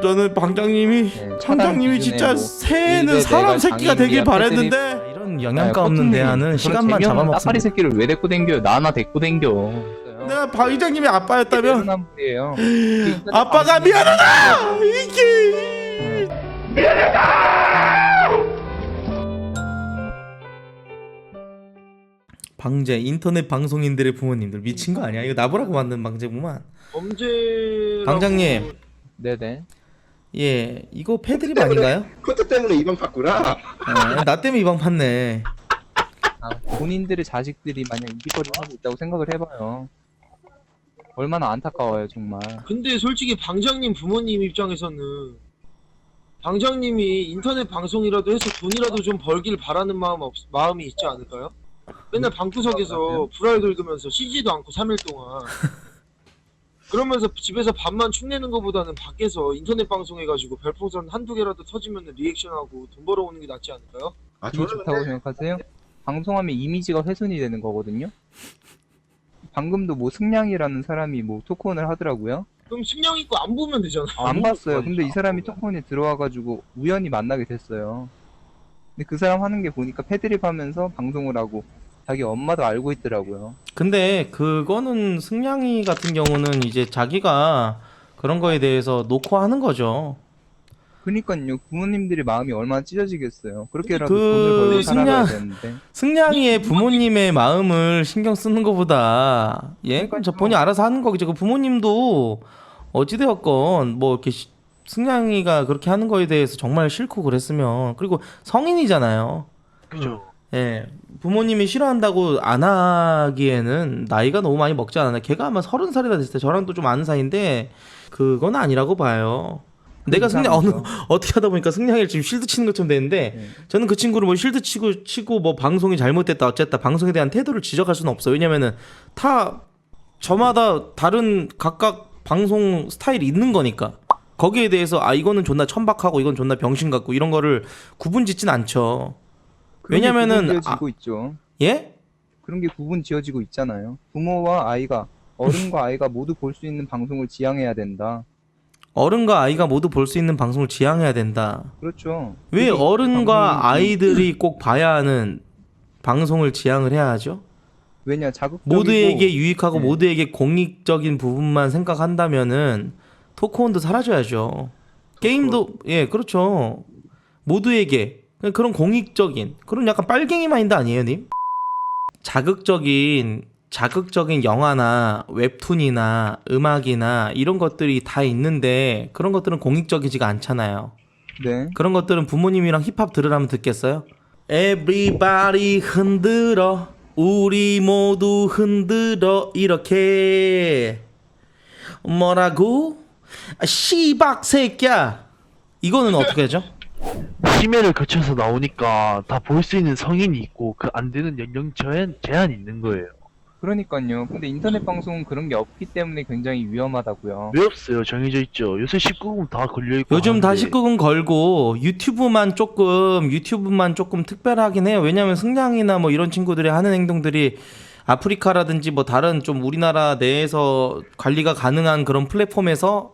저는 방장님이 진짜 새해에는 사람 새끼가 되길 바랬는데 이런 영양가 없는 대화는 시간만 잡아먹습니다. 따까리 새끼를 왜 데리고 댕겨요? 나 하나 데리고 댕겨. 내가 방장님의 아빠였다면 대단한 분이에요. 아빠가 미안하다! 이게 방제 인터넷 방송인들의 부모님들 미친 거 아니야? 이거 나보라고 만든 방제구만. 방장님. 네네. 예, 이거 패드립 아닌가요? 코트 때문에 이방 팠구나. 나 때문에 이방 팠네. 아, 본인들의 자식들이 만약 이기거리를 하고 있다고 생각을 해봐요. 얼마나 안타까워요 정말. 근데 솔직히 방장님 부모님 입장에서는 방장님이 인터넷 방송이라도 해서 돈이라도 좀 벌길 바라는 마음이 있지 않을까요? 맨날 방구석에서 불알 긁으면서 쉬지도 않고 3일 동안 그러면서 집에서 밥만 축내는 것보다는 밖에서 인터넷 방송해가지고 별풍선 한두 개라도 터지면 리액션하고 돈 벌어오는 게 낫지 않을까요? 아, 그게 저는 좋다고 생각하세요? 방송하면 이미지가 훼손이 되는 거거든요. 방금도 뭐 승량이라는 사람이 뭐 토크온을 하더라고요. 그럼 식량 있고 안 보면 되잖아. 안 봤어요. 근데 이 사람이 토크온에 들어와가지고 우연히 만나게 됐어요. 근데 그 사람 하는 게 보니까 패드립 하면서 방송을 하고 자기 엄마도 알고 있더라고요. 근데 그거는 승냥이 같은 경우는 이제 자기가 그런 거에 대해서 놓고 하는 거죠. 그니까요. 부모님들의 마음이 얼마나 찢어지겠어요. 그렇게라도 그 돈을 벌고 살아가야 되는데. 승냥이의 부모님의 마음을 신경 쓰는 것보다 예, 그럼 저 본인이 알아서 하는 거겠죠. 그 부모님도 어찌되었건 뭐 이렇게 승냥이가 그렇게 하는 거에 대해서 정말 싫고 그랬으면 그리고 성인이잖아요. 그죠. 예, 부모님이 싫어한다고 안 하기에는 나이가 너무 많이 먹지 않았나. 걔가 아마 30살이나 됐을 때 저랑도 좀 아는 사이인데 그건 아니라고 봐요. 내가 어떻게 하다 보니까 승냥이를 지금 쉴드 치는 것처럼 되는데 저는 그 친구를 뭐 쉴드 치고 뭐 방송이 잘못됐다 어쨌다 방송에 대한 태도를 지적할 수는 없어요. 왜냐면은 다 저마다 다른 각각 방송 스타일이 있는 거니까 거기에 대해서 아 이거는 존나 천박하고 이건 존나 병신 같고 이런 거를 구분짓진 않죠. 왜냐면은 구분 지어지고 있죠. 예? 그런 게 구분 지어지고 있잖아요. 부모와 아이가 어른과 아이가 모두 볼 수 있는 방송을 지향해야 된다. 어른과 아이가 모두 볼 수 있는 방송을 지향해야 된다. 그렇죠. 왜 어른과 방송이 아이들이 꼭 봐야 하는 방송을 지향을 해야 하죠? 왜냐 자극적이고 모두에게 유익하고 네. 모두에게 공익적인 부분만 생각한다면은 토크온도 사라져야죠. 게임도 예 그렇죠. 모두에게 그런 공익적인 그런 약간 빨갱이 마인드 아니에요, 님? 자극적인 영화나 웹툰이나 음악이나 이런 것들이 다 있는데 그런 것들은 공익적이지가 않잖아요. 네. 그런 것들은 부모님이랑 힙합 들으라면 듣겠어요? Everybody 흔들어 우리 모두 흔들어 이렇게 뭐라고? 아, 씨박 새끼야 이거는 어떻게 하죠? 심해를 거쳐서 나오니까 다 볼 수 있는 성인이 있고 그 안 되는 연령 제한이 있는 거예요. 그러니까요. 근데 인터넷 방송은 그런 게 없기 때문에 굉장히 위험하다고요. 왜 없어요? 정해져 있죠. 요새 19금 다 걸려있고 요즘 다 하는데 19금 걸고 유튜브만 조금 특별하긴 해요. 왜냐면 승냥이나 뭐 이런 친구들이 하는 행동들이 아프리카라든지 뭐 다른 좀 우리나라 내에서 관리가 가능한 그런 플랫폼에서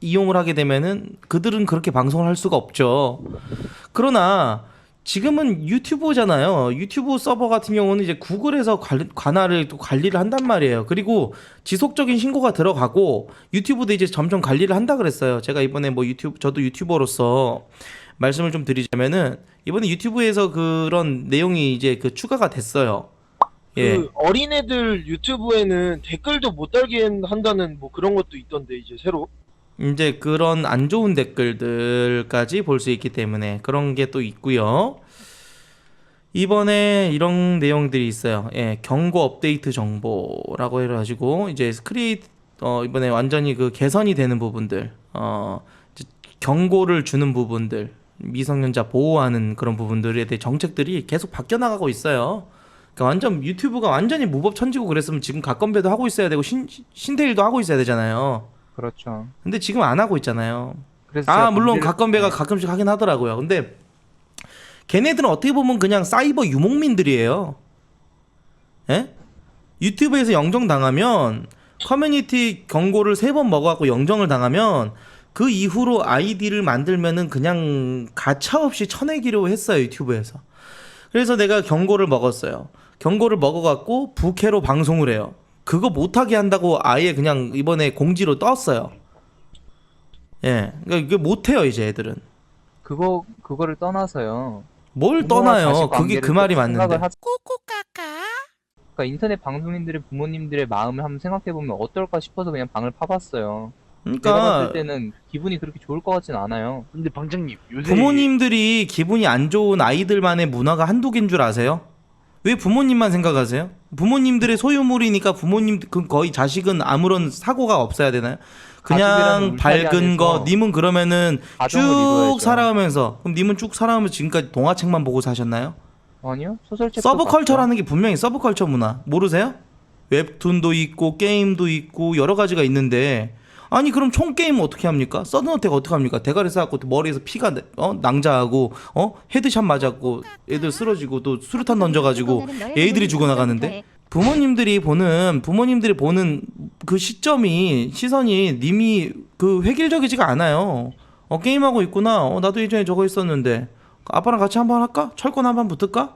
이용을 하게 되면은 그들은 그렇게 방송을 할 수가 없죠. 그러나 지금은 유튜브잖아요. 유튜브 서버 같은 경우는 이제 구글에서 관리를 한단 말이에요. 그리고 지속적인 신고가 들어가고 유튜브도 이제 점점 관리를 한다 그랬어요. 제가 이번에 뭐 저도 유튜버로서 말씀을 좀 드리자면은 이번에 유튜브에서 그런 내용이 이제 그 추가가 됐어요. 예. 그 어린애들 유튜브에는 댓글도 못 달게 한다는 뭐 그런 것도 있던데 이제 새로. 이제 그런 안 좋은 댓글들까지 볼 수 있기 때문에 그런 게 또 있고요. 이번에 이런 내용들이 있어요. 예, 경고 업데이트 정보라고 해가지고 이제 이번에 완전히 그 개선이 되는 부분들, 이제 경고를 주는 부분들, 미성년자 보호하는 그런 부분들에 대해 정책들이 계속 바뀌어 나가고 있어요. 그러니까 완전 유튜브가 완전히 무법천지고 그랬으면 지금 갓건배도 하고 있어야 되고 신대일도 하고 있어야 되잖아요. 그렇죠. 근데 지금 안 하고 있잖아요. 그래서 물론 갓건배가 가끔씩 하긴 하더라고요. 근데 걔네들은 어떻게 보면 그냥 사이버 유목민들이에요. 예? 유튜브에서 영정 당하면 커뮤니티 경고를 3번 먹어갖고 영정을 당하면 그 이후로 아이디를 만들면은 그냥 가차없이 쳐내기로 했어요, 유튜브에서. 그래서 내가 경고를 먹었어요. 경고를 먹어갖고 부캐로 방송을 해요. 그거 못하게 한다고 아예 그냥 이번에 공지로 떴어요. 예, 그러니까 이게 못해요 이제 애들은. 그거를 떠나서요. 뭘 부모와 떠나요? 자식 그게 그 관계를 말이 좀 맞는데. 생각을 그러니까 인터넷 방송인들의 부모님들의 마음을 한번 생각해보면 어떨까 싶어서 그냥 방을 파봤어요. 내가 그러니까 봤을 때는 기분이 그렇게 좋을 것 같진 않아요. 근데 방장님 요새 부모님들이 기분이 안 좋은 아이들만의 문화가 한두 개인 줄 아세요? 왜 부모님만 생각하세요? 부모님들의 소유물이니까 부모님 그 거의 자식은 아무런 사고가 없어야 되나요? 가족이라는 그냥 울타리 밝은 거 안에서 님은 그러면은 가정을 쭉 이루어야죠. 살아오면서 그럼 님은 쭉 살아오면서 지금까지 동화책만 보고 사셨나요? 아니요, 소설책도 서브컬처라는 게 분명히 서브컬처 문화 모르세요? 웹툰도 있고 게임도 있고 여러 가지가 있는데 아니 그럼 총 게임은 어떻게 합니까? 서든어택 어떻게 합니까? 대가리 쌓고 머리에서 피가 낭자하고 헤드샷 맞았고 애들 쓰러지고 또 수류탄 던져가지고 애들이 죽어나가는데 부모님들이 보는 그 시선이 님이 그 획일적이지가 않아요. 게임하고 있구나. 나도 예전에 저거 있었는데 아빠랑 같이 한번 할까? 철권 한번 붙을까?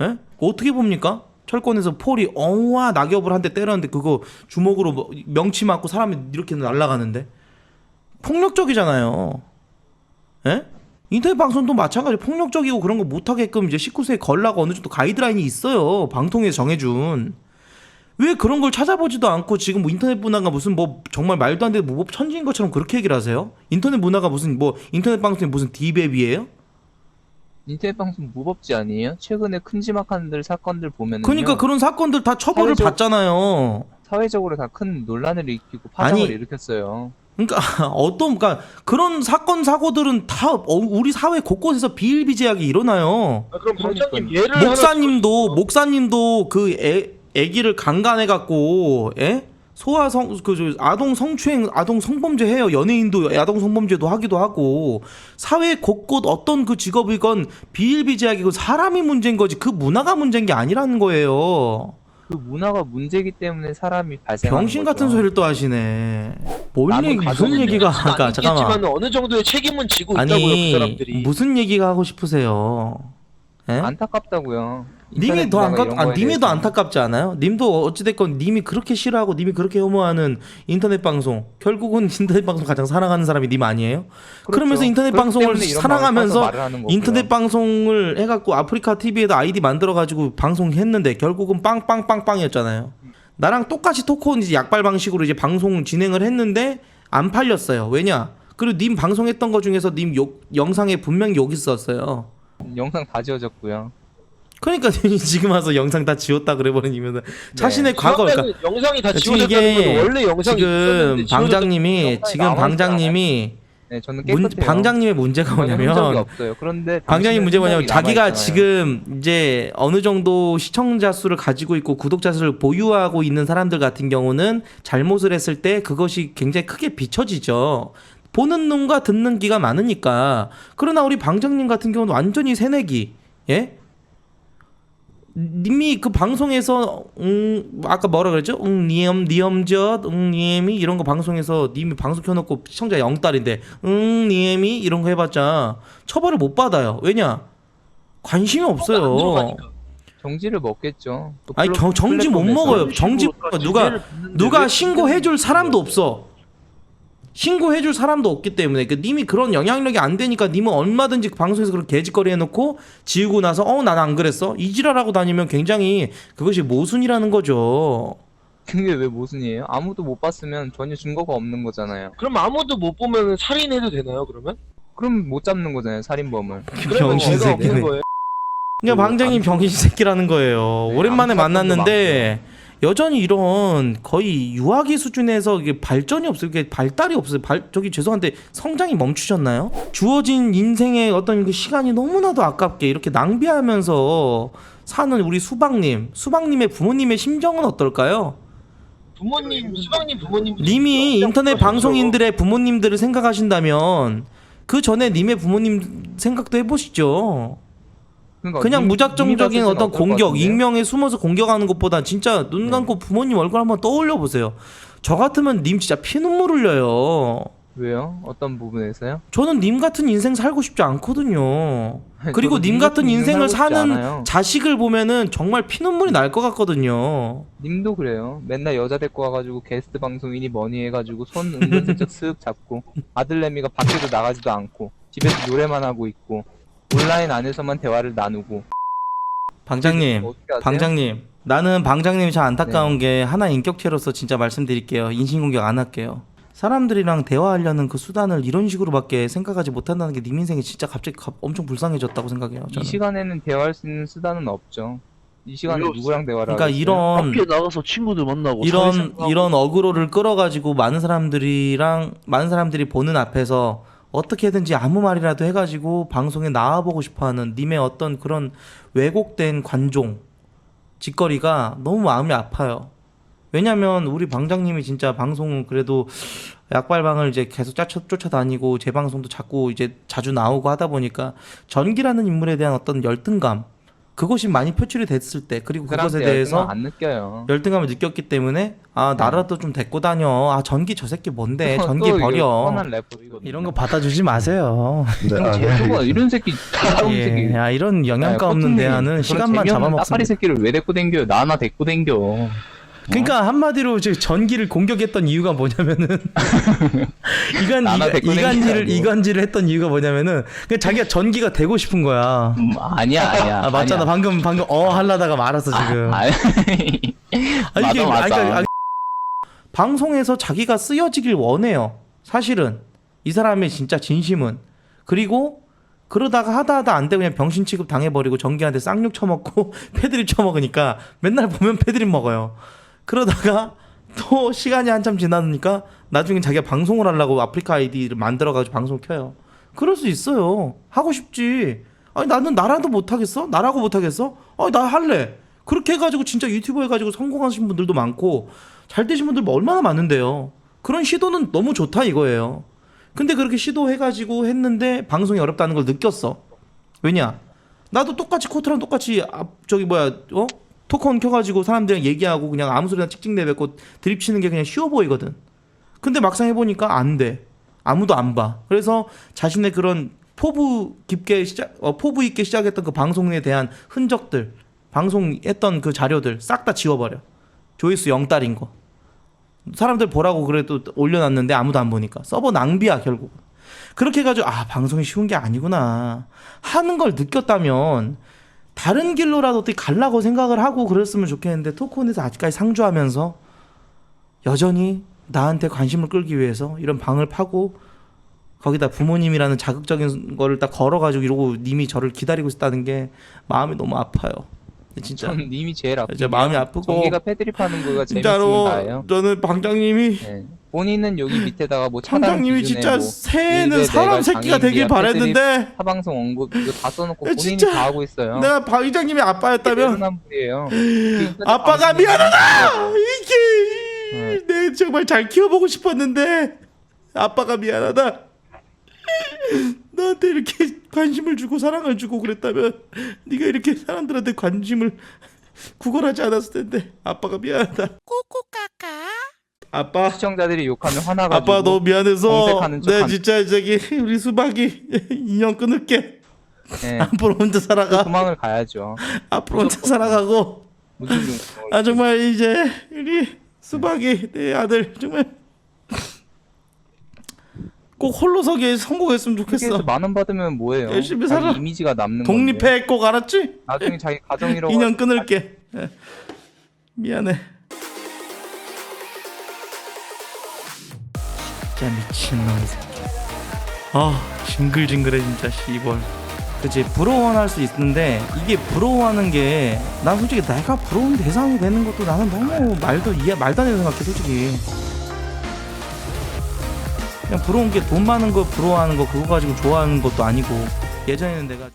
예? 어떻게 봅니까? 철권에서 폴이 엉와 낙엽을 한 대 때렸는데 그거 주먹으로 뭐 명치 맞고 사람이 이렇게 날아가는데 폭력적이잖아요. 예? 인터넷 방송도 마찬가지로 폭력적이고 그런 거 못하게끔 이제 19세에 걸라고 어느 정도 가이드라인이 있어요. 방통위에서 정해준. 왜 그런 걸 찾아보지도 않고 지금 뭐 인터넷 문화가 무슨 뭐 정말 말도 안 되는 무법 천지인 것처럼 그렇게 얘기를 하세요? 인터넷 문화가 무슨 뭐 인터넷 방송이 무슨 디베비예요? 인터넷 방송 무법지 아니에요? 최근에 큼지막한 사건들 보면은 그러니까 그런 사건들 다 처벌을 사회적- 받잖아요. 사회적으로 다 큰 논란을 일으키고 파장을 아니, 일으켰어요. 그러니까 그러니까 그런 사건 사고들은 다 우리 사회 곳곳에서 비일비재하게 일어나요. 그럼 방장님 그러니까요. 예를 목사님도 그 애기를 강간해 갖고 아동 성추행, 아동 성범죄 해요. 연예인도 아동 성범죄도 하기도 하고 사회 곳곳 어떤 그 직업이건 비일비재하게 그 사람이 문제인 거지 그 문화가 문제인 게 아니라는 거예요. 그 문화가 문제이기 때문에 사람이 발생하는 병신 같은 거죠. 소리를 또 하시네. 뭔 남의 얘기 무슨 가족은 얘기가 아까 잠깐만. 잠깐만 어느 정도의 책임은 지고 있다고요 그 아니 사람들이. 무슨 얘기가 하고 싶으세요? 예? 안타깝다고요. 님이 인터넷 더 문화가 이런 거에 님이 더 대해서. 안타깝지 않아요? 님도 어찌됐건 님이 그렇게 싫어하고 님이 그렇게 혐오하는 인터넷 방송 결국은 인터넷 방송 가장 사랑하는 사람이 님 아니에요? 그렇죠. 그러면서 인터넷 그렇기 방송을 때문에 이런 사랑하면서 마음을 말을 하는 거고요. 인터넷 방송을 해갖고 아프리카 TV에다 아이디 만들어가지고 방송했는데 결국은 빵빵빵빵이었잖아요. 나랑 똑같이 토크온 이제 약발 방식으로 이제 방송 진행을 했는데 안 팔렸어요. 왜냐? 그리고 님 방송했던 거 중에서 님 영상에 분명히 욕 있었어요. 영상 다 지워졌고요. 그러니까 지금 와서 영상 다 지웠다 그래버리면 자신의 과거 정확하게 영상이 다 지금 지워졌다는 이게 건 원래 영상이 지금 있었는데 방장님이 나와있지 네, 저는 깨끗해요. 방장님의 문제가 전혀 흔적이 뭐냐면 없어요. 그런데 방장님 문제 뭐냐면 당신은 자기가 흔적이 지금 이제 어느 정도 시청자 수를 가지고 있고 구독자 수를 보유하고 있는 사람들 같은 경우는 잘못을 했을 때 그것이 굉장히 크게 비춰지죠. 보는 눈과 듣는 귀가 많으니까. 그러나 우리 방장님 같은 경우는 완전히 새내기. 예? 님이 그 방송에서 아까 뭐라 그랬죠? 니엄젓 니엠이 이런 거 방송에서 님이 방송 켜놓고 시청자 0달인데 니엠이 이런 거 해봤자 처벌을 못 받아요. 왜냐? 관심이 없어요. 들어가니까. 정지를 먹겠죠. 또 아니 정지 못 플랫폼에서. 먹어요. 정지 누가 신고해줄 사람도 없어. 신고해줄 사람도 없기 때문에 님이 그런 영향력이 안 되니까 님은 얼마든지 방송에서 그런 개짓거리 해놓고 지우고 나서 난 안 그랬어 이 지랄하고 다니면 굉장히 그것이 모순이라는 거죠. 그게 왜 모순이에요? 아무도 못 봤으면 전혀 증거가 없는 거잖아요. 그럼 아무도 못 보면 살인해도 되나요 그러면? 그럼 못 잡는 거잖아요, 살인범을. 그러면 병신 죄가 없는 새끼네. 거예요? 그냥 방장님 병신 새끼라는 거예요. 네, 오랜만에 암살범도 만났는데 여전히 이런 거의 유아기 수준에서 이게 발전이 없어요. 이게 발달이 없어요. 저기 죄송한데 성장이 멈추셨나요? 주어진 인생의 어떤 그 시간이 너무나도 아깝게 이렇게 낭비하면서 사는 우리 수박님의 부모님의 심정은 어떨까요? 수박님 부모님 님이 인터넷 방송인들의 부모님들을 생각하신다면 그 전에 님의 부모님 생각도 해보시죠. 그러니까 그냥 님- 무작정적인 님이 봤을 어떤 때는 어떨 것 공격, 같은데요? 익명에 숨어서 공격하는 것보다 진짜 눈 감고 부모님 얼굴 한번 떠올려 보세요. 저 같으면 님 진짜 피눈물 흘려요. 왜요? 어떤 부분에서요? 저는 님 같은 인생 살고 싶지 않거든요. 그리고 저도 님 같은 인생을 살고 싶지 사는 않아요. 자식을 보면은 정말 피눈물이 날 것 같거든요. 님도 그래요. 맨날 여자 데리고 와가지고 게스트 방송이니 뭐니 해가지고 손 은근슬쩍 쓱 잡고 아들내미가 밖에도 나가지도 않고 집에서 노래만 하고 있고 온라인 안에서만 대화를 나누고. 방장님, 어떻게 하세요? 방장님. 나는 방장님이 참 안타까운 게 하나 인격체로서 진짜 말씀드릴게요. 인신공격 안 할게요. 사람들이랑 대화하려는 그 수단을 이런 식으로밖에 생각하지 못한다는 게 님 인생이 진짜 갑자기 엄청 불쌍해졌다고 생각해요. 이 저는. 시간에는 대화할 수 있는 수단은 없죠. 이 시간에 왜 누구랑 대화를 그러니까 하겠어요? 이런 밖에 나가서 친구들 만나고 이런 사회생활하고 이런 어그로를 끌어가지고 많은 사람들이 보는 앞에서 어떻게든지 아무 말이라도 해가지고 방송에 나와보고 싶어하는 님의 어떤 그런 왜곡된 관종 짓거리가 너무 마음이 아파요. 왜냐면 우리 방장님이 진짜 방송 그래도 약발방을 이제 계속 쫓아다니고 제 방송도 자꾸 이제 자주 나오고 하다 보니까 전기라는 인물에 대한 어떤 열등감 그것이 많이 표출이 됐을 때 그리고 그 그것에 사람한테 대해서 열등감 안 느껴요. 열등감을 느꼈기 때문에 아 나라도 좀 데리고 다녀. 아 전기 저 새끼 뭔데 또 전기 이거 버려. 뻔한 래퍼거든요. 이런 거 받아주지 마세요. 이런 새끼 이런 예, 새끼. 야 이런 영양가 없는 대화는 시간만 따까리 잡아먹습니다. 새끼를 왜 데리고 댕겨요? 나 하나 데리고 댕겨. 그러니까 한마디로 이제 전기를 공격했던 이유가 뭐냐면은 나나 데리고 댕기라고. 이간질을 했던 이유가 뭐냐면은 그냥 자기가 전기가 되고 싶은 거야. 아니야. 아 맞잖아. 방금 하려다가 말았어 지금. 아니, 맞아. 방송에서 자기가 쓰여지길 원해요. 사실은 이 사람의 진짜 진심은. 그리고 그러다가 하다 안 되고 그냥 병신 취급 당해버리고 전기한테 쌍욕 쳐먹고 패드립 쳐먹으니까 맨날 보면 패드립 먹어요. 그러다가 또 시간이 한참 지나니까 나중에 자기가 방송을 하려고 아프리카 아이디를 만들어가지고 방송을 켜요. 그럴 수 있어요. 하고 싶지. 아니 나는 나라도 못하겠어? 나라고 못하겠어? 아니 나 할래. 그렇게 해가지고 진짜 유튜브 해가지고 성공하신 분들도 많고 잘 되신 분들 얼마나 많은데요. 그런 시도는 너무 좋다 이거예요. 근데 그렇게 시도해가지고 했는데 방송이 어렵다는 걸 느꼈어. 왜냐? 나도 똑같이 코트랑 똑같이 토크온 켜가지고 사람들이랑 얘기하고 그냥 아무 소리나 찍찍 내뱉고 드립 치는 게 그냥 쉬워 보이거든. 근데 막상 해보니까 안 돼. 아무도 안 봐. 그래서 자신의 그런 포부 있게 시작했던 그 방송에 대한 흔적들, 방송했던 그 자료들 싹 다 지워버려. 조회수 0달인 거. 사람들 보라고 그래도 올려놨는데 아무도 안 보니까 서버 낭비야 결국. 그렇게 해가지고 방송이 쉬운 게 아니구나 하는 걸 느꼈다면 다른 길로라도 어떻게 가려고 생각을 하고 그랬으면 좋겠는데 토크온에서 아직까지 상주하면서 여전히 나한테 관심을 끌기 위해서 이런 방을 파고 거기다 부모님이라는 자극적인 거를 딱 걸어가지고 이러고 님이 저를 기다리고 있다는 게 마음이 너무 아파요. 진짜 전 님이 제일 아픈 진짜 게 마음이 아프고 전기가 패드립하는 거가 재밌으면 진짜로 나예요. 저는 방장님이 네. 본인은 여기 밑에다가 뭐 차단 방장님이 기준에 진짜 뭐 새해는 일베 사람 내가 새끼가 되길 장애인비야, 바랬는데 타방송 언급 이거 다 써놓고 야, 본인이 진짜 다 하고 있어요. 내가 방장님이 아빠였다면 내로남불이에요. 아빠가 미안하다 네. 이게 내 정말 잘 키워보고 싶었는데 아빠가 미안하다. 나한테 이렇게 관심을 주고 사랑을 주고 그랬다면 네가 이렇게 사람들한테 관심을 구걸하지 않았을 텐데 아빠가 미안하다. 아빠 시청자들이 욕하면 화나가지고 아빠 너 미안해서 검색하는 척 내 한- 진짜 저기 우리 수박이 인연 끊을게. 네. 앞으로 혼자 살아가. 도망을 가야죠. 앞으로 혼자 살아가고. 무슨 용 아 정말 이제 우리 수박이 내 아들 정말 꼭 홀로서기에 성공했으면 세계에서 좋겠어. 10,000원 받으면 뭐예요? 열심히 자기 살아. 이미지가 남는 건데. 독립해 꼭 알았지? 나중에 자기 가정 이뤄 인연 끊을게. 예. 미안해. 진짜 미친놈 새끼. 징글징글해 진짜 씨발. 그치 부러워할 수 있는데 이게 부러워하는 게 난 솔직히 내가 부러운 대상이 되는 것도 나는 너무 말도 안 되는 생각해 솔직히. 그냥 부러운 게 돈 많은 거 부러워하는 거 그거 가지고 좋아하는 것도 아니고 예전에는 내가